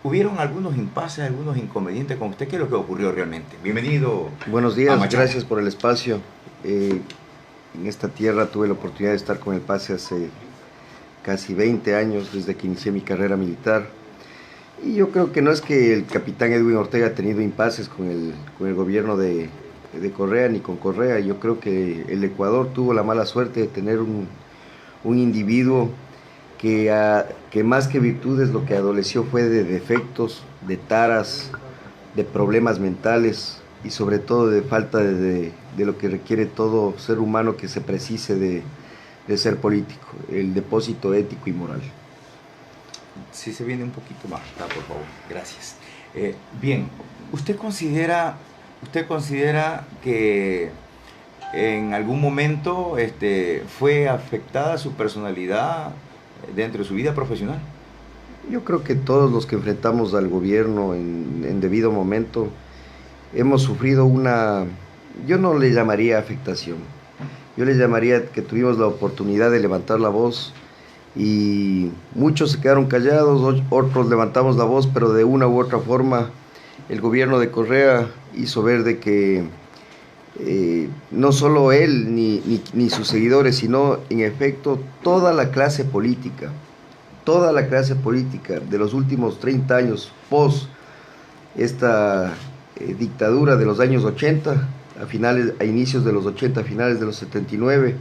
Hubieron algunos impases, algunos inconvenientes con usted. ¿Qué es lo que ocurrió realmente? Bienvenido Buenos a días, Machada. gracias por el espacio. En esta tierra tuve la oportunidad de estar con el PASE hace casi 20 años, desde que inicié mi carrera militar. Y yo creo que no es que el capitán Edwin Ortega ha tenido impases con el gobierno de Correa ni con Correa. Yo creo que el Ecuador tuvo la mala suerte de tener un individuo que más que virtudes lo que adoleció fue de defectos, de taras, de problemas mentales y sobre todo de falta de lo que requiere todo ser humano que se precise de ser político, el depósito ético y moral. Si se viene un poquito más, por favor. Gracias. Bien, ¿usted considera que en algún momento fue afectada su personalidad dentro de su vida profesional? Yo creo que todos los que enfrentamos al gobierno en debido momento hemos sufrido yo no le llamaría afectación, yo le llamaría que tuvimos la oportunidad de levantar la voz y muchos se quedaron callados, otros levantamos la voz, pero de una u otra forma el gobierno de Correa hizo ver de que no solo él ni sus seguidores, sino en efecto toda la clase política de los últimos 30 años post esta dictadura de los años 80, a inicios de los 80, a finales de los 79,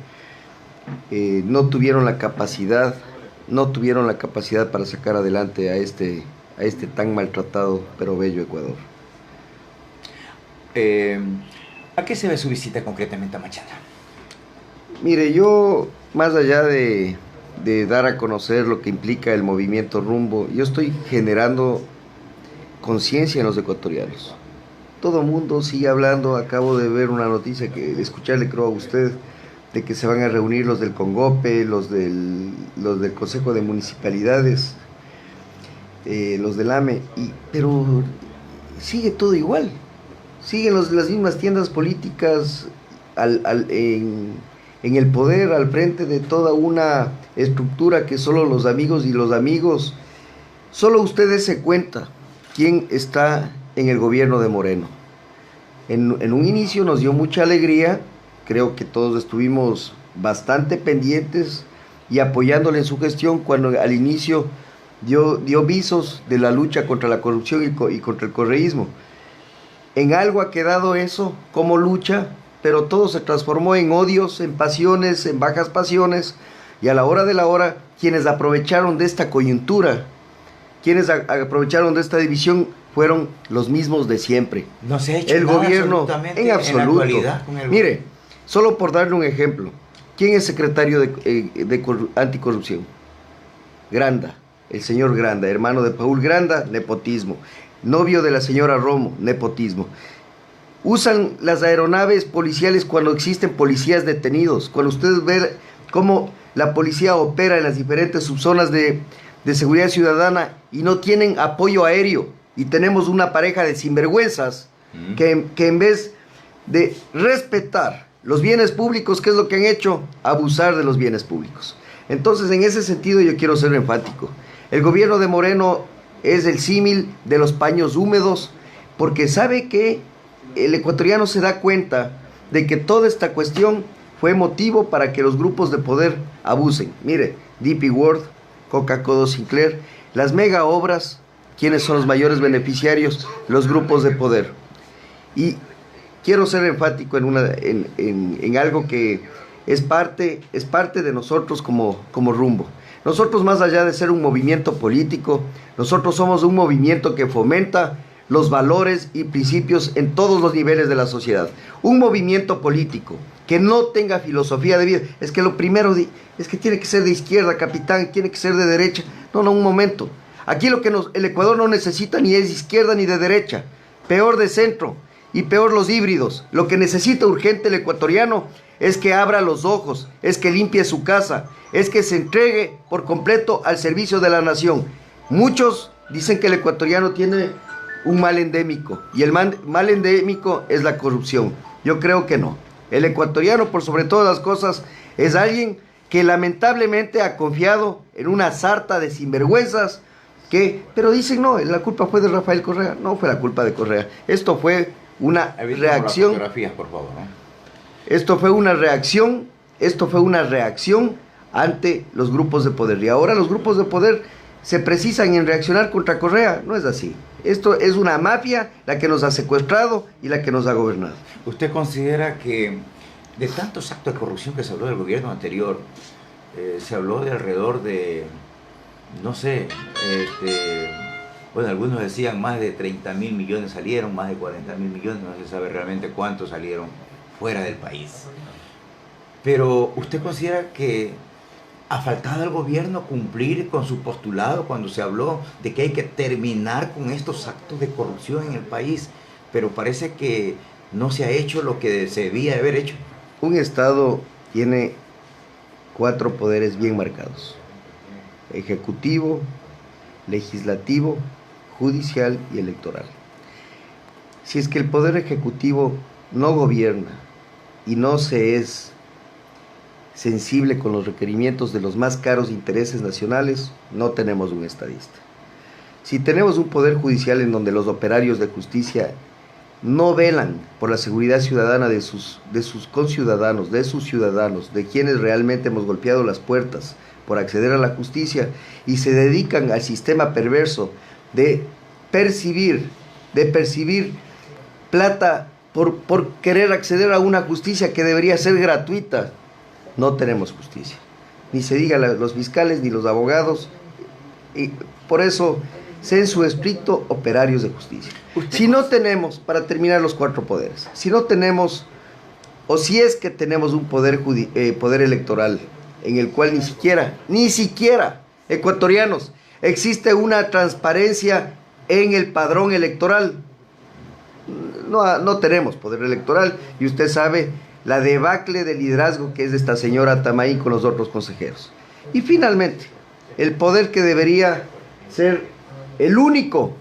no tuvieron la capacidad para sacar adelante a este tan maltratado pero bello Ecuador. Eh, ¿A qué se ve su visita concretamente a Machada? Mire, yo, más allá de dar a conocer lo que implica el movimiento Rumbo, yo estoy generando conciencia en los ecuatorianos. Todo el mundo sigue hablando, acabo de ver una noticia que escucharle creo a usted, de que se van a reunir los del Congope, los del Consejo de Municipalidades, los del AME, pero sigue todo igual, siguen las mismas tiendas políticas en el poder, al frente de toda una estructura que solo los amigos, solo ustedes se cuenta quién está en el gobierno de Moreno. En un inicio nos dio mucha alegría, creo que todos estuvimos bastante pendientes y apoyándole en su gestión cuando al inicio dio visos de la lucha contra la corrupción y contra el correísmo. En algo ha quedado eso como lucha, pero todo se transformó en odios, en pasiones, en bajas pasiones, y a la hora de la hora, quienes aprovecharon de esta coyuntura, quienes aprovecharon de esta división, fueron los mismos de siempre. No se ha hecho El nada gobierno, absolutamente en en la absoluto. actualidad con el... Mire, solo por darle un ejemplo, ¿quién es secretario de anticorrupción? Granda, el señor Granda, hermano de Paul Granda, nepotismo. Novio de la señora Romo, nepotismo. Usan las aeronaves policiales cuando existen policías detenidos. Cuando ustedes ven cómo la policía opera en las diferentes subzonas de seguridad ciudadana y no tienen apoyo aéreo. Y tenemos una pareja de sinvergüenzas que en vez de respetar los bienes públicos, ¿qué es lo que han hecho? Abusar de los bienes públicos. Entonces, en ese sentido yo quiero ser enfático. El gobierno de Moreno es el símil de los paños húmedos, porque sabe que el ecuatoriano se da cuenta de que toda esta cuestión fue motivo para que los grupos de poder abusen. Mire, DP World, Coca-Cola Sinclair, las mega obras, ¿quiénes son los mayores beneficiarios? Los grupos de poder. Y quiero ser enfático en algo que es parte de nosotros como Rumbo. Nosotros, más allá de ser un movimiento político, nosotros somos un movimiento que fomenta los valores y principios en todos los niveles de la sociedad. Un movimiento político que no tenga filosofía de vida. Es que lo primero es que tiene que ser de izquierda, capitán, tiene que ser de derecha. No, un momento. Aquí el Ecuador no necesita ni es de izquierda ni de derecha. Peor de centro y peor los híbridos. Lo que necesita urgente el ecuatoriano es que abra los ojos, es que limpie su casa, es que se entregue por completo al servicio de la nación. Muchos dicen que el ecuatoriano tiene un mal endémico y el mal endémico es la corrupción. Yo creo que no. El ecuatoriano, por sobre todas las cosas, es alguien que lamentablemente ha confiado en una sarta de sinvergüenzas Pero dicen, no, la culpa fue de Rafael Correa. No fue la culpa de Correa. Esto fue una reacción. Las fotografías, por favor, ¿no? Esto fue una reacción ante los grupos de poder. Y ahora los grupos de poder se precisan en reaccionar contra Correa. No es así. Esto es una mafia la que nos ha secuestrado y la que nos ha gobernado. ¿Usted considera que de tantos actos de corrupción que se habló del gobierno anterior, se habló de alrededor de, no sé, bueno, algunos decían más de 30.000 millones salieron, más de 40.000 millones, no se sabe realmente cuántos salieron fuera del país? Pero ¿usted considera que ha faltado al gobierno cumplir con su postulado cuando se habló de que hay que terminar con estos actos de corrupción en el país? Pero parece que no se ha hecho lo que se debía haber hecho. Un Estado tiene 4 poderes bien marcados: ejecutivo, legislativo, judicial y electoral. Si es que el poder ejecutivo no gobierna y no se es sensible con los requerimientos de los más caros intereses nacionales, no tenemos un estadista. Si tenemos un poder judicial en donde los operarios de justicia no velan por la seguridad ciudadana de sus conciudadanos, de sus ciudadanos, de quienes realmente hemos golpeado las puertas por acceder a la justicia, y se dedican al sistema perverso de percibir plata por querer acceder a una justicia que debería ser gratuita, no tenemos justicia. Ni se diga los fiscales ni los abogados, y por eso, en su estricto, operarios de justicia. Si no tenemos, para terminar, los 4 poderes, si no tenemos, o si es que tenemos un poder electoral en el cual ni siquiera, ecuatorianos, existe una transparencia en el padrón electoral. No tenemos poder electoral, y usted sabe la debacle de liderazgo que es de esta señora Tamaín con los otros consejeros. Y finalmente, el poder que debería ser el único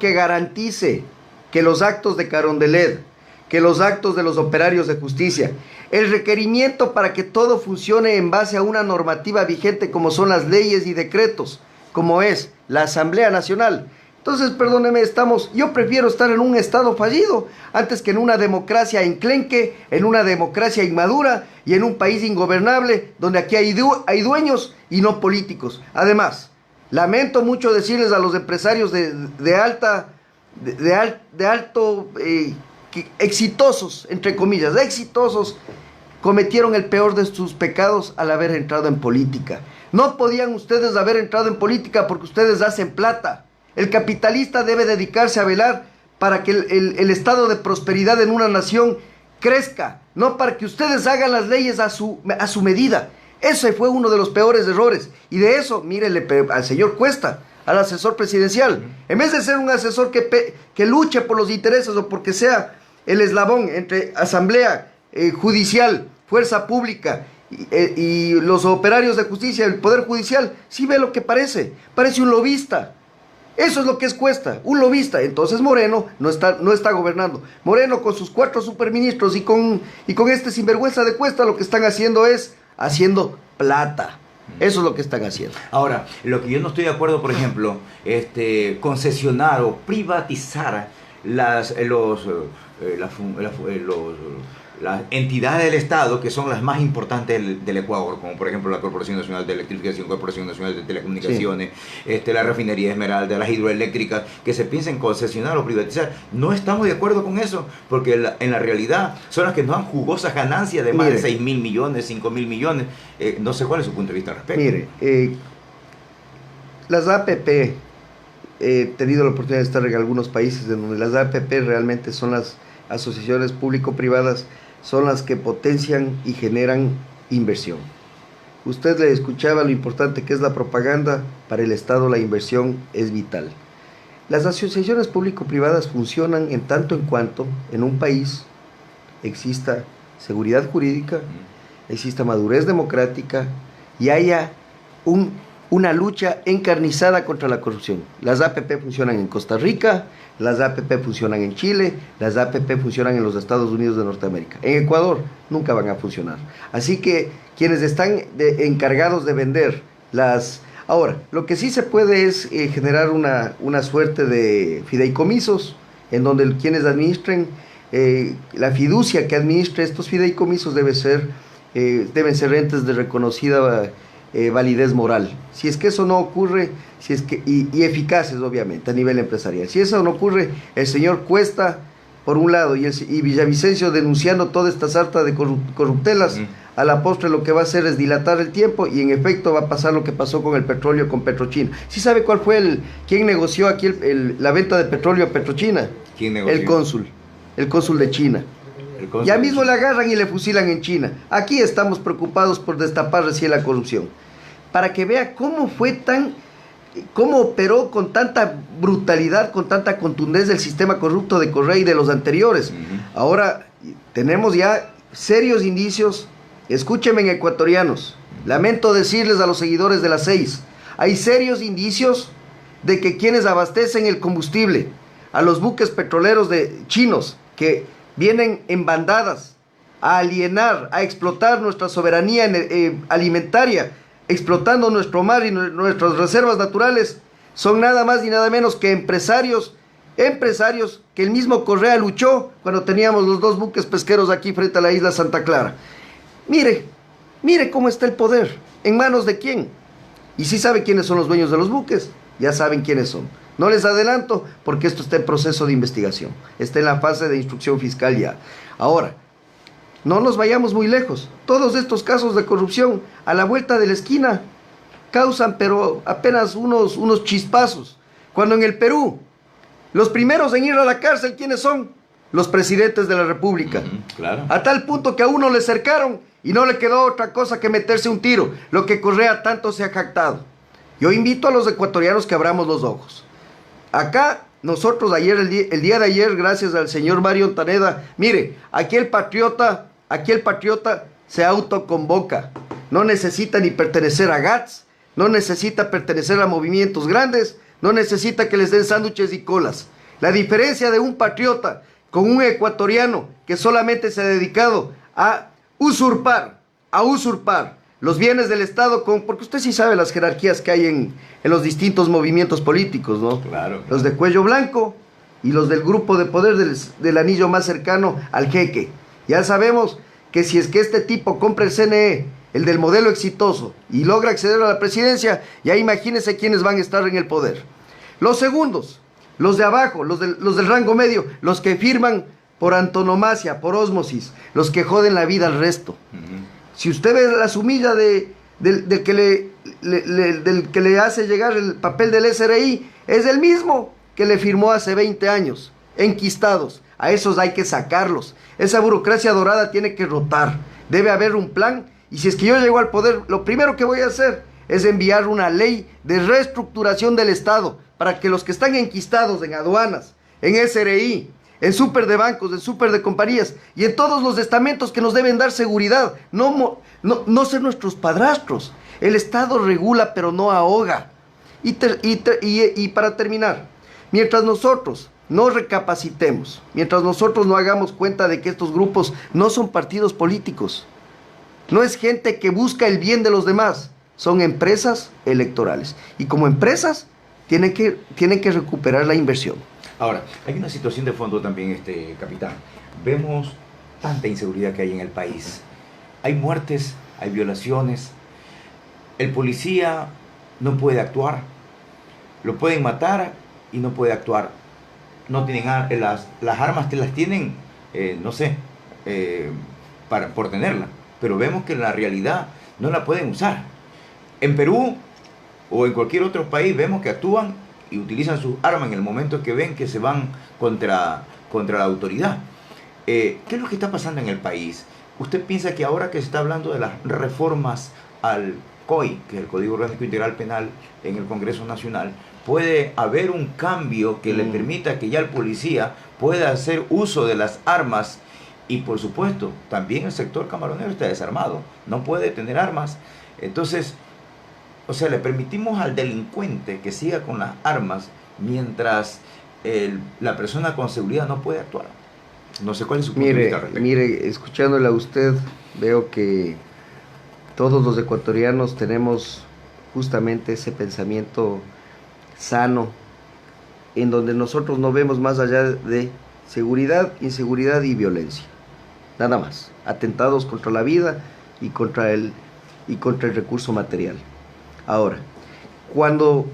que garantice que los actos de Carondelet, que los actos de los operarios de justicia, el requerimiento para que todo funcione en base a una normativa vigente como son las leyes y decretos, como es la Asamblea Nacional. Entonces, perdóneme, yo prefiero estar en un Estado fallido antes que en una democracia enclenque, en una democracia inmadura y en un país ingobernable donde aquí hay dueños y no políticos. Además, lamento mucho decirles a los empresarios exitosos, entre comillas, exitosos, cometieron el peor de sus pecados al haber entrado en política. No podían ustedes haber entrado en política porque ustedes hacen plata. El capitalista debe dedicarse a velar para que el estado de prosperidad en una nación crezca, no para que ustedes hagan las leyes a su medida. Ese fue uno de los peores errores. Y de eso, mírele al señor Cuesta, al asesor presidencial. En vez de ser un asesor que luche por los intereses o porque sea el eslabón entre asamblea judicial, fuerza pública y los operarios de justicia, el poder judicial, sí ve lo que parece un lobista. Eso es lo que es Cuesta, un lobista. Entonces Moreno no está gobernando. Moreno con sus 4 superministros y con este sinvergüenza de Cuesta, lo que están haciendo es haciendo plata. Eso es lo que están haciendo. Ahora, lo que yo no estoy de acuerdo, por ejemplo, concesionar o privatizar las entidades del Estado que son las más importantes del Ecuador, como por ejemplo la Corporación Nacional de Electrificación, Corporación Nacional de Telecomunicaciones, sí, la Refinería Esmeralda, las hidroeléctricas, que se piensen concesionar o privatizar. No estamos de acuerdo con eso, porque en la realidad son las que nos dan jugosas ganancias de más de 6.000 millones, 5.000 millones. No sé cuál es su punto de vista al respecto. Mire, las APP, he tenido la oportunidad de estar en algunos países en donde las APP realmente son las asociaciones público-privadas, son las que potencian y generan inversión. Usted le escuchaba lo importante que es la propaganda. Para el Estado la inversión es vital. Las asociaciones público-privadas funcionan en tanto en cuanto en un país exista seguridad jurídica, exista madurez democrática y haya una lucha encarnizada contra la corrupción. Las APP funcionan en Costa Rica, las APP funcionan en Chile, las APP funcionan en los Estados Unidos de Norteamérica. En Ecuador nunca van a funcionar. Así que quienes están encargados de vender las Ahora, lo que sí se puede es generar una suerte de fideicomisos, en donde quienes administren, la fiducia que administre estos fideicomisos deben ser entes de reconocida validez moral. Si es que eso no ocurre, y eficaces obviamente a nivel empresarial. Si eso no ocurre, el señor Cuesta, por un lado, y Villavicencio denunciando toda esta sarta de corruptelas, a la postre lo que va a hacer es dilatar el tiempo, y en efecto va a pasar lo que pasó con el petróleo con Petrochina. ¿Sí sabe cuál fue quién negoció aquí la venta de petróleo a Petrochina? ¿Quién negoció? El cónsul de China. Ya mismo le agarran y le fusilan en China. Aquí estamos preocupados por destapar recién la corrupción. Para que vea cómo operó con tanta brutalidad, con tanta contundencia el sistema corrupto de Correa y de los anteriores. Ahora tenemos ya serios indicios. Escúchenme, ecuatorianos, lamento decirles a los seguidores de las 6, hay serios indicios de que quienes abastecen el combustible a los buques petroleros chinos, que vienen en bandadas a alienar, a explotar nuestra soberanía alimentaria, explotando nuestro mar y nuestras reservas naturales, son nada más y nada menos que empresarios que el mismo Correa luchó cuando teníamos los 2 buques pesqueros aquí frente a la isla Santa Clara. Mire cómo está el poder, ¿en manos de quién? Y si sabe quiénes son los dueños de los buques, ya saben quiénes son. No les adelanto porque esto está en proceso de investigación, está en la fase de instrucción fiscal ya. Ahora, no nos vayamos muy lejos, todos estos casos de corrupción a la vuelta de la esquina causan pero apenas unos chispazos, cuando en el Perú los primeros en ir a la cárcel, ¿quiénes son? Los presidentes de la República. Claro. A tal punto que a uno le cercaron y no le quedó otra cosa que meterse un tiro, lo que Correa tanto se ha jactado. Yo invito a los ecuatorianos que abramos los ojos. Acá, nosotros el día de ayer, gracias al señor Mario Ontaneda, mire, aquí el patriota se autoconvoca. No necesita ni pertenecer a GATS, no necesita pertenecer a movimientos grandes, no necesita que les den sándwiches y colas. La diferencia de un patriota con un ecuatoriano que solamente se ha dedicado a usurpar los bienes del Estado, porque usted sí sabe las jerarquías que hay en los distintos movimientos políticos, ¿no? Claro. Los de cuello blanco y los del grupo de poder del anillo más cercano al jeque. Ya sabemos que si es que este tipo compra el CNE, el del modelo exitoso, y logra acceder a la presidencia, ya imagínense quiénes van a estar en el poder. Los segundos, los de abajo, los del rango medio, los que firman por antonomasia, por ósmosis, los que joden la vida al resto. Si usted ve la sumilla del que le hace llegar el papel del SRI, es el mismo que le firmó hace 20 años, enquistados. A esos hay que sacarlos. Esa burocracia dorada tiene que rotar. Debe haber un plan. Y si es que yo llego al poder, lo primero que voy a hacer es enviar una ley de reestructuración del Estado para que los que están enquistados en aduanas, en SRI, en súper de bancos, en súper de compañías y en todos los estamentos que nos deben dar seguridad, no ser nuestros padrastros. El Estado regula pero no ahoga. Y para terminar, mientras nosotros no recapacitemos, mientras nosotros no hagamos cuenta de que estos grupos no son partidos políticos, no es gente que busca el bien de los demás, son empresas electorales. Y como empresas tienen que recuperar la inversión. Ahora, hay una situación de fondo también, capitán. Vemos tanta inseguridad que hay en el país. Hay muertes, hay violaciones. El policía no puede actuar. Lo pueden matar y no puede actuar. No tienen las armas que las tienen, por tenerla. Pero vemos que en la realidad no la pueden usar. En Perú o en cualquier otro país vemos que actúan y utilizan sus armas en el momento que ven que se van contra la autoridad. ¿Qué es lo que está pasando en el país? ¿Usted piensa que ahora que se está hablando de las reformas al COI, que es el Código Orgánico Integral Penal, en el Congreso Nacional, puede haber un cambio que le permita que ya el policía pueda hacer uso de las armas? Y por supuesto, también el sector camaronero está desarmado, no puede tener armas. Entonces, le permitimos al delincuente que siga con las armas mientras la persona con seguridad no puede actuar. No sé cuál es su punto de vista al respecto. Mire, escuchándola a usted, veo que todos los ecuatorianos tenemos justamente ese pensamiento sano, en donde nosotros no vemos más allá de seguridad, inseguridad y violencia. Nada más. Atentados contra la vida y contra el recurso material. Ahora, cuando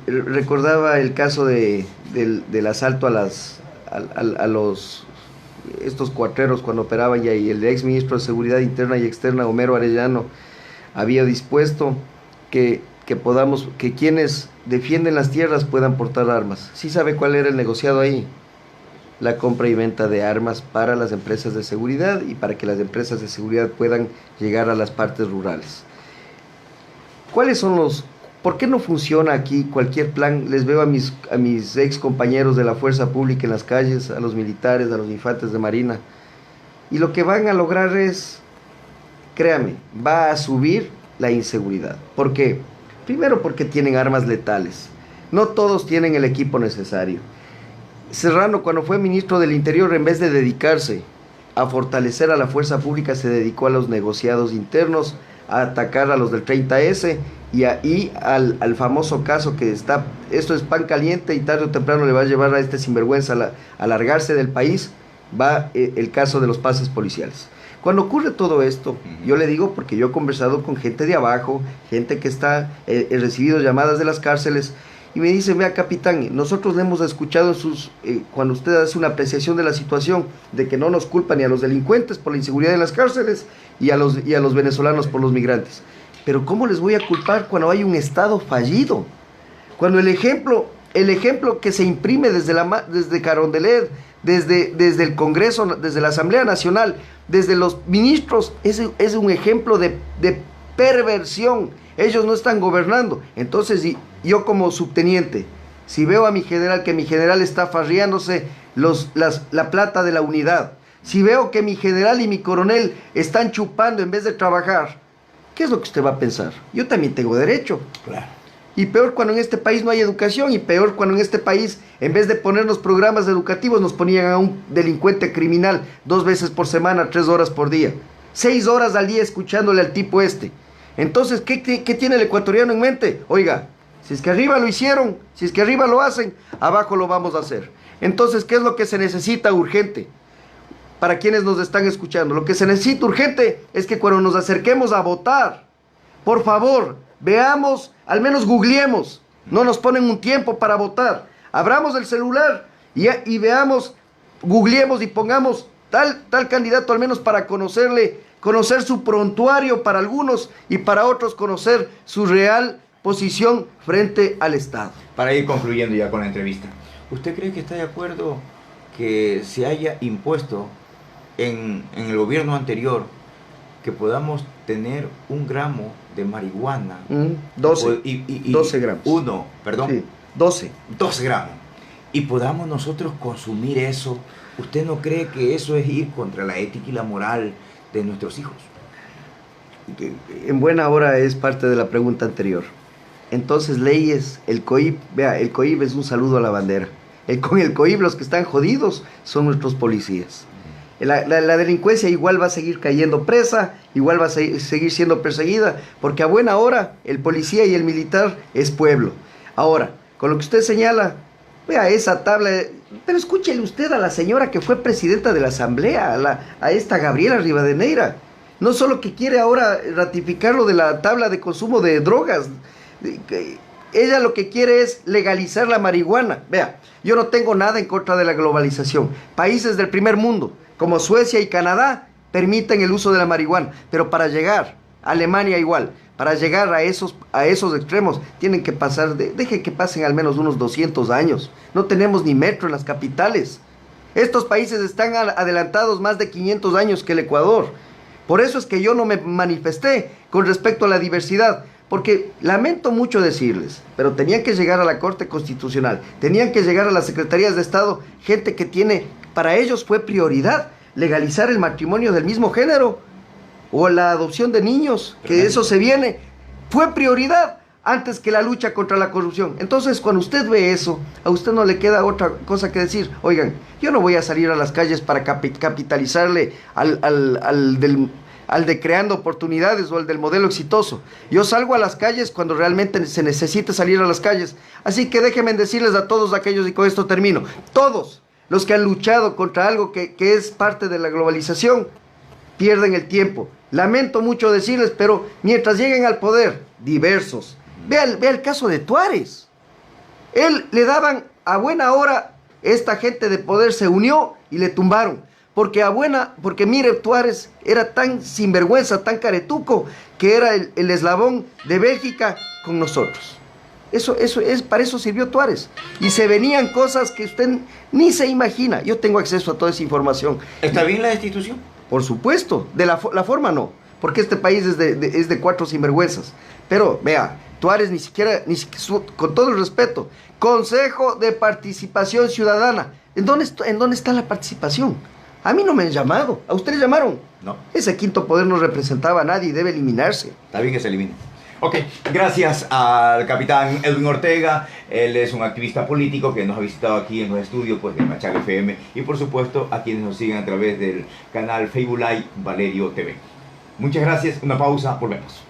recordaba el caso del asalto a los estos cuatreros cuando operaban ya, y el ex ministro de Seguridad Interna y Externa, Homero Arellano, había dispuesto que quienes defienden las tierras puedan portar armas. ¿Sí sabe cuál era el negociado ahí? La compra y venta de armas para las empresas de seguridad y para que las empresas de seguridad puedan llegar a las partes rurales. ¿Por qué no funciona aquí cualquier plan? Les veo a mis ex compañeros de la fuerza pública en las calles, a los militares, a los infantes de marina, y lo que van a lograr es, créame, va a subir la inseguridad. ¿Por qué? Primero porque tienen armas letales. No todos tienen el equipo necesario. Serrano, cuando fue ministro del Interior, en vez de dedicarse a fortalecer a la fuerza pública, se dedicó a los negociados internos, a atacar a los del 30S y al famoso caso que está, esto es pan caliente y tarde o temprano le va a llevar a este sinvergüenza a largarse del país, va el caso de los pases policiales. Cuando ocurre todo esto, yo le digo porque yo he conversado con gente de abajo, gente que he recibido llamadas de las cárceles, y me dicen: vea, capitán, nosotros le hemos escuchado cuando usted hace una apreciación de la situación, de que no nos culpa ni a los delincuentes por la inseguridad en las cárceles y a los venezolanos por los migrantes. Pero ¿cómo les voy a culpar cuando hay un Estado fallido? Cuando el ejemplo que se imprime desde Carondelet, desde el Congreso, desde la Asamblea Nacional, desde los ministros, es un ejemplo de perversión. Ellos no están gobernando. Entonces, yo como subteniente, si veo a mi general, que mi general está farreándose la plata de la unidad, si veo que mi general y mi coronel están chupando en vez de trabajar, ¿qué es lo que usted va a pensar? Yo también tengo derecho. Claro. Y peor cuando en este país no hay educación, y peor cuando en este país, en vez de ponernos programas educativos, nos ponían a un delincuente criminal 2 veces por semana, 3 horas por día, 6 horas al día escuchándole al tipo este. Entonces, ¿qué tiene el ecuatoriano en mente? Oiga, si es que arriba lo hicieron, si es que arriba lo hacen, abajo lo vamos a hacer. Entonces, ¿qué es lo que se necesita urgente? Para quienes nos están escuchando, lo que se necesita urgente es que cuando nos acerquemos a votar, por favor, veamos, al menos googleemos, no nos ponen un tiempo para votar, abramos el celular y veamos, googleemos y pongamos tal candidato, al menos para conocer su prontuario para algunos y para otros conocer su real posición frente al Estado. Para ir concluyendo ya con la entrevista, ¿usted cree que está de acuerdo que se haya impuesto en el gobierno anterior que podamos tener 1 gramo de marihuana? 12 gramos. 12 gramos. Y podamos nosotros consumir eso. ¿Usted no cree que eso es ir contra la ética y la moral de nuestros hijos? En buena hora es parte de la pregunta anterior. Entonces, leyes, el COIP, vea, el COIP es un saludo a la bandera. Con el COIP los que están jodidos son nuestros policías. La delincuencia igual va a seguir cayendo presa, igual va a seguir siendo perseguida, porque a buena hora el policía y el militar es pueblo. Ahora, con lo que usted señala, vea esa tabla, pero escúchele usted a la señora que fue presidenta de la Asamblea, a esta Gabriela Rivadeneira. No solo que quiere ahora ratificar lo de la tabla de consumo de drogas, ella lo que quiere es legalizar la marihuana. Vea, yo no tengo nada en contra de la globalización. Países del primer mundo, como Suecia y Canadá, permiten el uso de la marihuana, pero para llegar, Alemania igual, para llegar a esos extremos, tienen que pasar, deje que pasen al menos unos 200 años. No tenemos ni metro en las capitales. Estos países están adelantados más de 500 años que el Ecuador. Por eso es que yo no me manifesté con respecto a la diversidad, porque lamento mucho decirles, pero tenían que llegar a la Corte Constitucional, tenían que llegar a las Secretarías de Estado, gente que para ellos fue prioridad legalizar el matrimonio del mismo género, o la adopción de niños, que eso se viene, fue prioridad antes que la lucha contra la corrupción. Entonces, cuando usted ve eso, a usted no le queda otra cosa que decir: oigan, yo no voy a salir a las calles para capitalizarle al de creando oportunidades o al del modelo exitoso. Yo salgo a las calles cuando realmente se necesita salir a las calles. Así que déjenme decirles a todos aquellos, y con esto termino, todos los que han luchado contra algo que es parte de la globalización, pierden el tiempo. Lamento mucho decirles, pero mientras lleguen al poder, diversos. Vea el caso de Tuárez. Él le daban a buena hora, esta gente de poder se unió y le tumbaron. Porque mire, Tuárez era tan sinvergüenza, tan caretuco, que era el eslabón de Bélgica con nosotros. Para eso sirvió Tuárez. Y se venían cosas que usted ni se imagina. Yo tengo acceso a toda esa información. ¿Está bien la destitución? Por supuesto, de la forma no, porque este país es de cuatro sinvergüenzas. Pero, vea, Tuárez ni siquiera, con todo el respeto, Consejo de Participación Ciudadana. ¿En dónde está la participación? A mí no me han llamado. ¿A ustedes llamaron? No. Ese quinto poder no representaba a nadie y debe eliminarse. Está bien que se elimine. Ok, gracias al capitán Edwin Ortega. Él es un activista político que nos ha visitado aquí en los estudios pues, de Machala FM y por supuesto a quienes nos siguen a través del canal Facebook Live Valerio TV. Muchas gracias, una pausa, volvemos.